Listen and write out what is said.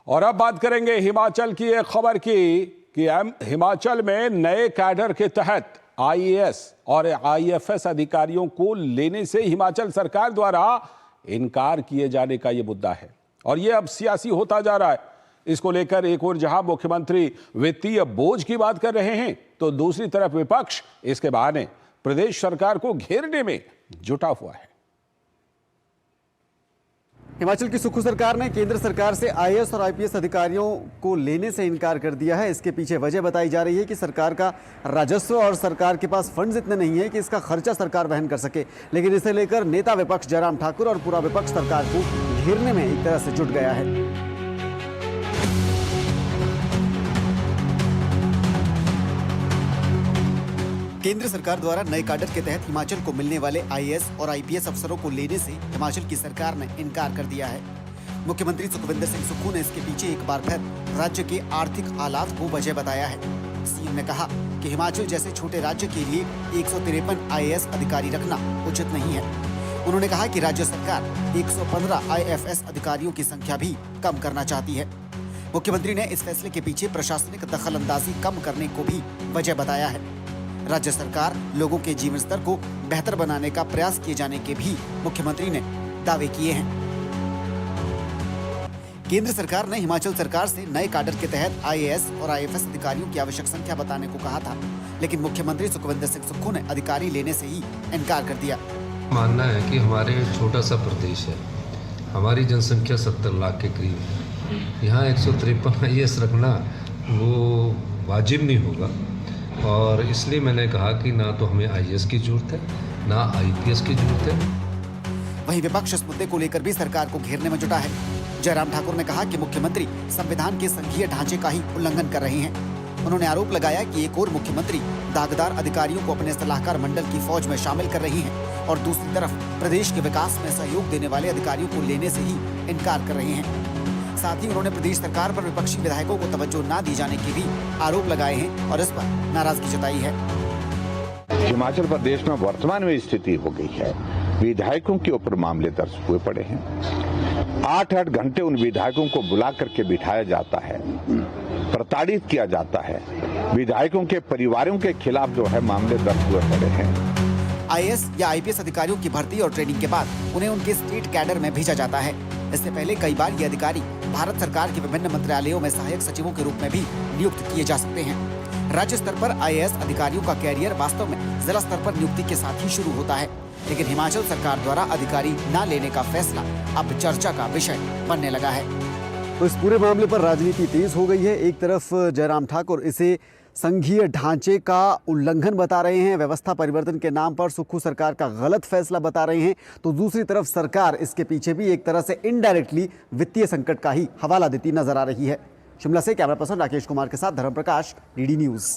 और अब बात करेंगे हिमाचल की एक खबर की कि हिमाचल में नए कैडर के तहत आईएएस और आईएफएस अधिकारियों को लेने से हिमाचल सरकार द्वारा इनकार किए जाने का यह मुद्दा है और यह अब सियासी होता जा रहा है। इसको लेकर एक और जहां मुख्यमंत्री वित्तीय बोझ की बात कर रहे हैं तो दूसरी तरफ विपक्ष इसके बहाने प्रदेश सरकार को घेरने में जुटा हुआ है। हिमाचल की सुक्खू सरकार ने केंद्र सरकार से आईएएस और आईपीएस अधिकारियों को लेने से इनकार कर दिया है। इसके पीछे वजह बताई जा रही है कि सरकार का राजस्व और सरकार के पास फंड्स इतने नहीं है कि इसका खर्चा सरकार वहन कर सके। लेकिन इसे लेकर नेता विपक्ष जयराम ठाकुर और पूरा विपक्ष सरकार को घेरने में एक तरह से जुट गया है। केंद्र सरकार द्वारा नए कैडर के तहत हिमाचल को मिलने वाले आईएएस और आईपीएस अफसरों को लेने से हिमाचल की सरकार ने इनकार कर दिया है। मुख्यमंत्री सुखविंदर सिंह सुक्खू ने इसके पीछे एक बार फिर राज्य के आर्थिक हालात को वजह बताया है। सीएम ने कहा कि हिमाचल जैसे छोटे राज्य के लिए 153 आईएएस अधिकारी रखना उचित नहीं है। उन्होंने कहा कि राज्य सरकार 115 आईएफएस अधिकारियों की संख्या भी कम करना चाहती है। मुख्यमंत्री ने इस फैसले के पीछे प्रशासनिक दखलंदाजी कम करने को भी वजह बताया है। राज्य सरकार लोगों के जीवन स्तर को बेहतर बनाने का प्रयास किए जाने के भी मुख्यमंत्री ने दावे किए हैं। केंद्र सरकार ने हिमाचल सरकार से नए कैडर के तहत आईएएस और आईएफएस अधिकारियों की आवश्यक संख्या बताने को कहा था, लेकिन मुख्यमंत्री सुखविंदर सिंह सुक्खू ने अधिकारी लेने से ही इनकार कर दिया। मानना है कि हमारे छोटा सा प्रदेश है, हमारी जनसंख्या 70 लाख के करीब है, यहाँ 153 आईएएस रखना वो वाजिब नहीं होगा और इसलिए मैंने कहा कि ना तो हमें आईएएस की जरूरत है ना आईपीएस की जरूरत है। वहीं विपक्ष इस मुद्दे को लेकर भी सरकार को घेरने में जुटा है। जयराम ठाकुर ने कहा कि मुख्यमंत्री संविधान के संघीय ढांचे का ही उल्लंघन कर रहे हैं। उन्होंने आरोप लगाया कि एक और मुख्यमंत्री दागदार अधिकारियों को अपने सलाहकार मंडल की फौज में शामिल कर रही हैं और दूसरी तरफ प्रदेश के विकास में सहयोग देने वाले अधिकारियों को लेने से ही इनकार कर रहे हैं। साथ ही उन्होंने प्रदेश सरकार पर विपक्षी विधायकों को तवज्जो न दी जाने के भी आरोप लगाए हैं और इस पर नाराजगी जताई है। हिमाचल प्रदेश में वर्तमान में स्थिति हो गई है, विधायकों के ऊपर मामले दर्ज हुए पड़े हैं। 8-8 घंटे उन विधायकों को बुला करके बिठाया जाता है, प्रताड़ित किया जाता है। विधायकों के परिवारों के खिलाफ जो है मामले दर्ज हुए पड़े हैं। आईएएस या आईपीएस अधिकारियों की भर्ती और ट्रेनिंग के बाद उन्हें उनके स्टेट कैडर में भेजा जाता है। इससे पहले कई बार ये अधिकारी भारत सरकार के विभिन्न मंत्रालयों में सहायक सचिवों के रूप में भी नियुक्त किए जा सकते हैं। राज्य स्तर पर आईएएस अधिकारियों का कैरियर वास्तव में जिला स्तर पर नियुक्ति के साथ ही शुरू होता है, लेकिन हिमाचल सरकार द्वारा अधिकारी न लेने का फैसला अब चर्चा का विषय बनने लगा है। तो इस पूरे मामले पर राजनीति तेज हो गई है। एक तरफ जयराम ठाकुर इसे संघीय ढांचे का उल्लंघन बता रहे हैं, व्यवस्था परिवर्तन के नाम पर सुक्खू सरकार का गलत फैसला बता रहे हैं, तो दूसरी तरफ सरकार इसके पीछे भी एक तरह से इनडायरेक्टली वित्तीय संकट का ही हवाला देती नजर आ रही है। शिमला से कैमरा पर्सन राकेश कुमार के साथ धर्म प्रकाश, डीडी न्यूज।